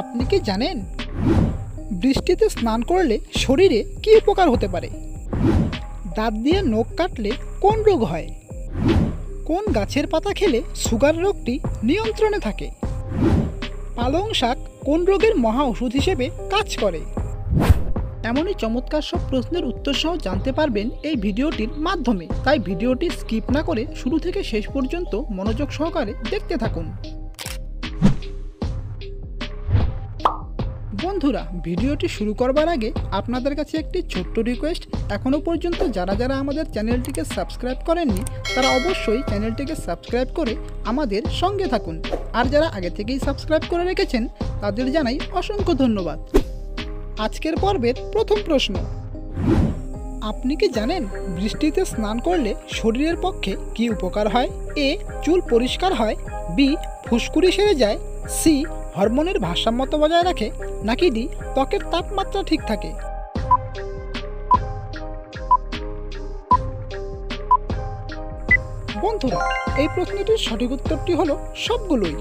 আপনি কি জানেন বৃষ্টিতে স্নান করলে শরীরে কী উপকার হতে পারে? দাঁত দিয়ে নখ কাটলে কোন রোগ হয়? কোন গাছের পাতা খেলে সুগার রোগটি নিয়ন্ত্রণে থাকে? পালং শাক কোন রোগের মহা ওষুধ হিসেবে কাজ করে? এমনই চমৎকার সব প্রশ্নের উত্তর সহ জানতে পারবেন এই ভিডিওটির মাধ্যমে, তাই ভিডিওটি স্কিপ না করে শুরু থেকে শেষ পর্যন্ত মনোযোগ সহকারে দেখতে থাকুন। বন্ধুরা, ভিডিওটি শুরু করবার আগে আপনাদের কাছে একটি ছোট্ট রিকোয়েস্ট। এখনও পর্যন্ত যারা আমাদের চ্যানেলটিকে সাবস্ক্রাইব করেননি তারা অবশ্যই চ্যানেলটিকে সাবস্ক্রাইব করে আমাদের সঙ্গে থাকুন, আর যারা আগে থেকেই সাবস্ক্রাইব করে রেখেছেন তাদের জানাই অসংখ্য ধন্যবাদ। আজকের পর্বের প্রথম প্রশ্ন, আপনি কি জানেন বৃষ্টিতে স্নান করলে শরীরের পক্ষে কি উপকার হয়? এ, চুল পরিষ্কার হয়, বি, ফুসকুড়ি সেরে যায়, সি, হরমোনের ভারসাম্যতা বজায় রাখে, নাকি ডি, ত্বকের তাপমাত্রা ঠিক থাকে? বন্ধুরা, এই প্রশ্নটির সঠিক উত্তরটি হলো সবগুলোই।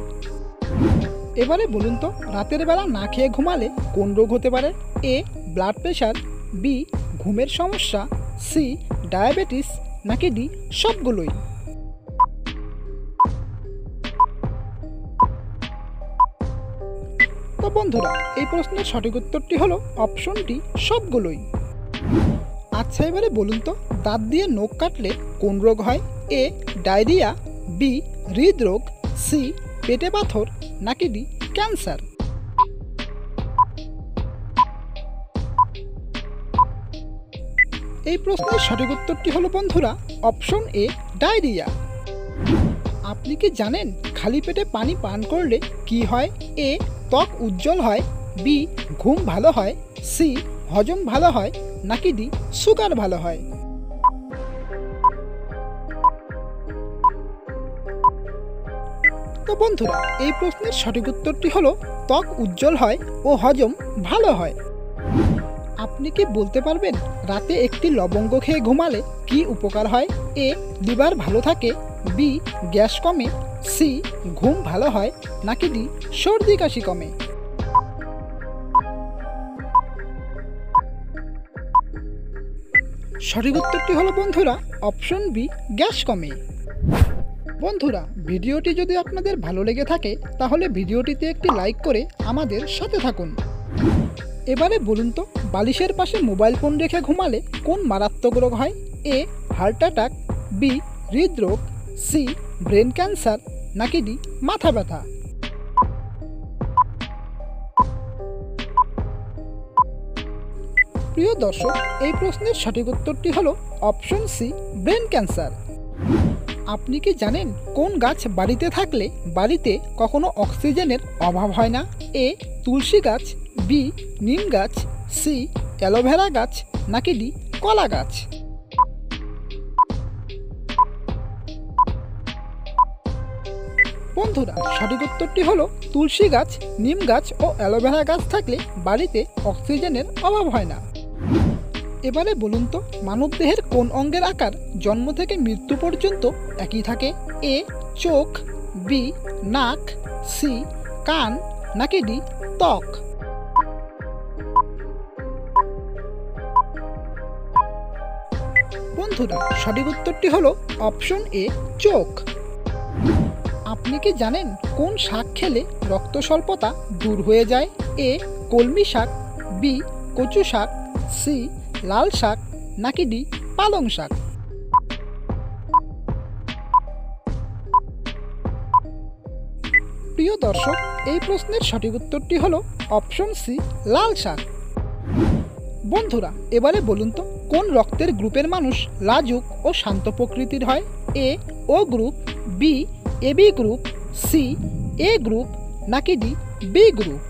এবারে বলুন তো, রাতের বেলা না খেয়ে ঘুমালে কোন রোগ হতে পারে? এ, ব্লাড প্রেশার, বি, ঘুমের সমস্যা, সি, ডায়াবেটিস, নাকি ডি, সবগুলোই? তো বন্ধুরা, এই প্রশ্নের সঠিক উত্তরটি হলো অপশন ডি, সবগুলোই। আচ্ছা, এবারে বলুন তো, দাঁত দিয়ে নখ কাটলে কোন রোগ হয়? এ, ডায়রিয়া, বি, হৃদরোগ, সি, পেটে পাথর, নাকি ডি, ক্যান্সার? এই প্রশ্নের সঠিক উত্তরটি হলো বন্ধুরা অপশন এ, ডায়রিয়া। আপনি কি জানেন খালি পেটে পানি পান করলে কি হয়? এ, ত্বক উজ্জ্বল হয়, বি, ঘুম ভালো হয়, সি, হজম ভালো হয়, নাকি ডি, সুগার ভালো হয়? তো বন্ধুরা, এই প্রশ্নের সঠিক উত্তরটি হলো ত্বক উজ্জ্বল হয় ও হজম ভালো হয়। আপনি কি বলতে পারবেন রাতে একটি লবঙ্গ খেয়ে ঘুমালে কি উপকার হয়? এ, লিভার ভালো থাকে, বি, গ্যাস কমে, সি, ঘুম ভালো হয়, নাকি ডি, সর্দি কাশি কমে? সঠিক উত্তরটি হলো বন্ধুরা অপশন বি, গ্যাস কমে। বন্ধুরা, ভিডিওটি যদি আপনাদের ভালো লেগে থাকে তাহলে ভিডিওটিতে একটি লাইক করে আমাদের সাথে থাকুন। এবারে বলুন তো, বালিশের পাশে মোবাইল ফোন রেখে ঘুমালে কোন মারাত্মক রোগ হয়? এ, হার্ট অ্যাটাক, বি, হৃদরোগ, সি, ব্রেন ক্যান্সার, নাকি ডি, মাথা ব্যথা? প্রিয় দর্শক, এই প্রশ্নের সঠিক উত্তরটি হলো অপশন সি, ব্রেন ক্যান্সার। আপনি কি জানেন কোন গাছ বাড়িতে থাকলে বাড়িতে কখনো অক্সিজেনের অভাব হয় না? এ, তুলসী গাছ, বি, নিম গাছ, সি, অ্যালোভেরা গাছ, নাকি ডি, কলা গাছ? বন্ধুরা, সঠিক উত্তরটি হলো তুলসী গাছ, নিম গাছ ও অ্যালোভেরা গাছ থাকলে বাড়িতে অক্সিজেনের অভাব হয় না। এবারে বলুন তো, মানবদেহের কোন অঙ্গের আকার জন্ম থেকে মৃত্যু পর্যন্ত একই থাকে? এ, চোখ, বি, নাক, সি, কান, নাকি ডি, ত্বক? বন্ধুরা, সঠিক উত্তরটি হলো অপশন এ, চোখ। আপনি কি জানেন কোন শাক খেলে রক্ত স্বল্পতা দূর হয়ে যায়? এ, কলমি শাক, বি, কচু শাক, সি, লাল শাক, নাকি ডি, পালং শাক? প্রিয় দর্শক, এই প্রশ্নের সঠিক উত্তরটি হলো অপশন সি, লাল শাক। বন্ধুরা, এবারে বলুন তো, কোন রক্তের গ্রুপের মানুষ লাজুক ও শান্ত প্রকৃতির হয়? A, O group, B, AB group, C, A group, নাকি ডি, বি গ্রুপ?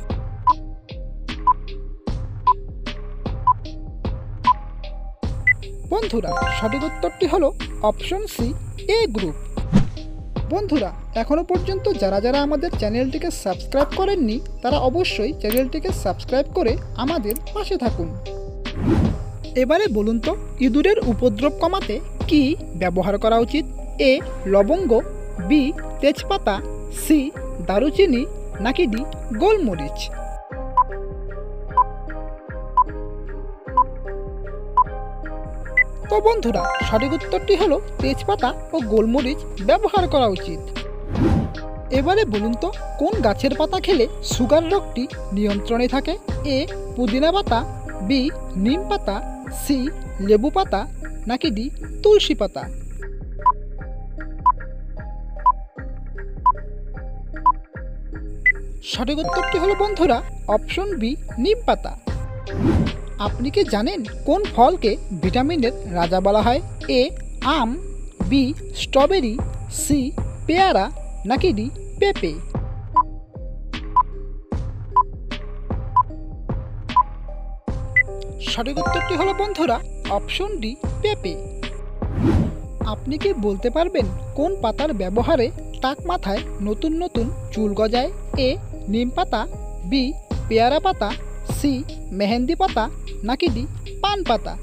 বন্ধুরা, সঠিক উত্তরটি হলো অপশন সি, এ গ্রুপ। বন্ধুরা, এখনো পর্যন্ত যারা আমাদের চ্যানেলটিকে সাবস্ক্রাইব করেননি তারা অবশ্যই চ্যানেলটিকে সাবস্ক্রাইব করে আমাদের পাশে থাকুন। এবারে বলুন তো, ইঁদুরের উপদ্রব কমাতে কি ব্যবহার করা উচিত? এ, লবঙ্গ, বি, তেজপাতা, সি, দারুচিনি, নাকি ডি, গোলমরিচ? তো বন্ধুরা, সঠিক উত্তরটি হলো তেজপাতা ও গোলমরিচ ব্যবহার করা উচিত। এবারে বলুন তো, কোন গাছের পাতা খেলে সুগার রোগটি নিয়ন্ত্রণে থাকে? এ পুদিনা পাতা, বি নিম পাতা, সি লেবু পাতা, নাকি ডি তুলসী পাতা? সঠিক উত্তরটি হলো বন্ধুরা অপশন বি নিম পাতা। আপনি কি জানেন কোন ফলকে ভিটামিনের রাজা বলা হয়? এ আম, বি স্ট্রবেরি, সি পেয়ারা, নাকি ডি পেঁপে? সঠিক উত্তরটি হলো বন্ধুরা অপশন ডি পেঁপে। আপনি কি বলতে পারবেন কোন পাতার ব্যবহারে টাক মাথায় নতুন নতুন চুল গজায়? এ নিম পাতা, বি পেয়ারা পাতা, সি মেহেন্দি পাতা, নাকি ডি পান পাতা?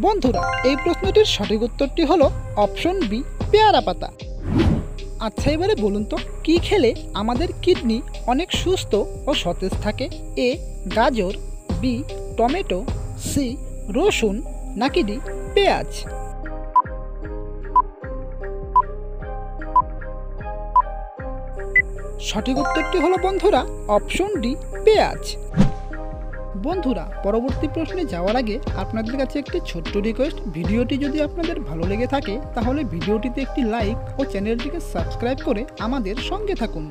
বন্ধুরা, এই প্রশ্নটির সঠিক উত্তরটি হলো অপশন বি পেয়ারা পাতা। আচ্ছা, এবারে বলুন তো, কি খেলে আমাদের কিডনি অনেক সুস্থ ও সতেজ থাকে? এ গাজর, বি টমেটো, সি রসুন, নাকি ডি পেঁয়াজ? সঠিক উত্তরটি হলো বন্ধুরা অপশন ডি পেঁয়াজ। বন্ধুরা, পরবর্তী প্রশ্নে যাওয়ার আগে আপনাদের কাছে একটি ছোট্ট রিকোয়েস্ট, ভিডিওটি যদি আপনাদের ভালো লেগে থাকে তাহলে ভিডিওটিতে একটি লাইক ও চ্যানেলটিকে সাবস্ক্রাইব করে আমাদের সঙ্গে থাকুন।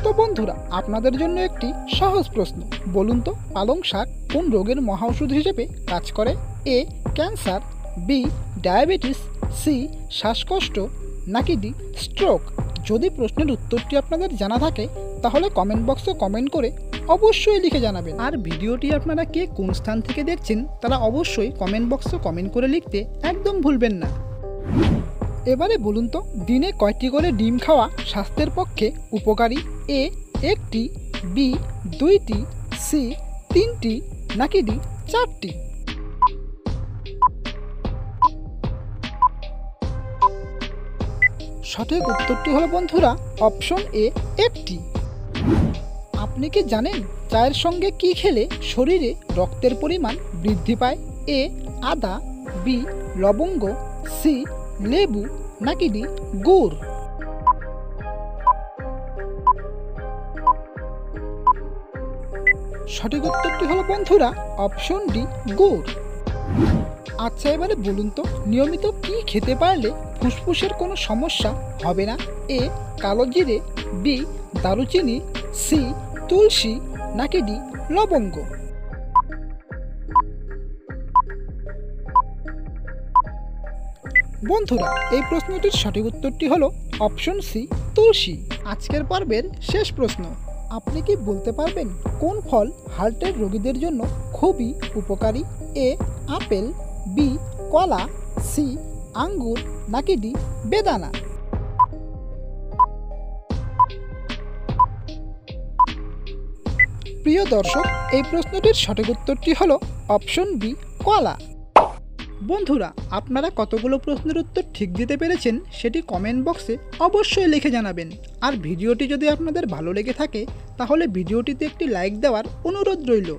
তো বন্ধুরা, আপনাদের জন্য একটি সহজ প্রশ্ন, বলুন তো পালং শাক কোন রোগের মহাঔষধ হিসেবে কাজ করে? A cancer, B diabetes, C শ্বাসকষ্ট, নাকি ডি স্ট্রোক? যদি প্রশ্নের উত্তরটি আপনাদের জানা থাকে তাহলে কমেন্ট বক্সে কমেন্ট করে অবশ্যই লিখে জানাবেন। আর ভিডিওটি আপনারা কে কোন স্থান থেকে দেখছেন তারা অবশ্যই কমেন্ট বক্সে কমেন্ট করে লিখতে একদম ভুলবেন না। এবারে বলুন তো, দিনে কয়টি করে ডিম খাওয়া স্বাস্থ্যের পক্ষে উপকারী? এ একটি, বি দুইটি, সি তিনটি, নাকি ডি চারটি? সঠিক উত্তরটি হলো বন্ধুরা অপশন এ একটি। আপনি কি জানেন চায়ের সঙ্গে কি খেলে শরীরে রক্তের পরিমাণ বৃদ্ধি পায়? এ আদা, বি লবঙ্গ, সি লেবু, নাকি ডি গুড়? সঠিক উত্তরটি হলো বন্ধুরা অপশন ডি গুড়। আচ্ছা, এবারে বলুন তো, নিয়মিত কি খেতে পারলে ফুসফুসের কোনো সমস্যা হবে না? এ কালো জিরে, বি দারুচিনি, সি তুলসী, নাকি ডি লবঙ্গ? বন্ধুরা, এই প্রশ্নটির সঠিক উত্তরটি হলো অপশন সি তুলসী। আজকের পর্বের শেষ প্রশ্ন, আপনি কি বলতে পারবেন কোন ফল হার্টের রোগীদের জন্য খুবই উপকারী? এ আপেল, বি কলা, সি আঙ্গুর, নাকি ডি বেদানা? প্রিয় দর্শক, এই প্রশ্নটির সঠিক উত্তরটি হলো অপশন বি কলা। বন্ধুরা, আপনারা কতগুলো প্রশ্নের উত্তর ঠিক দিতে পেরেছেন সেটি কমেন্ট বক্সে অবশ্যই লিখে জানাবেন। আর ভিডিওটি যদি আপনাদের ভালো লেগে থাকে তাহলে ভিডিওটিতে একটি লাইক দেওয়ার অনুরোধ রইল।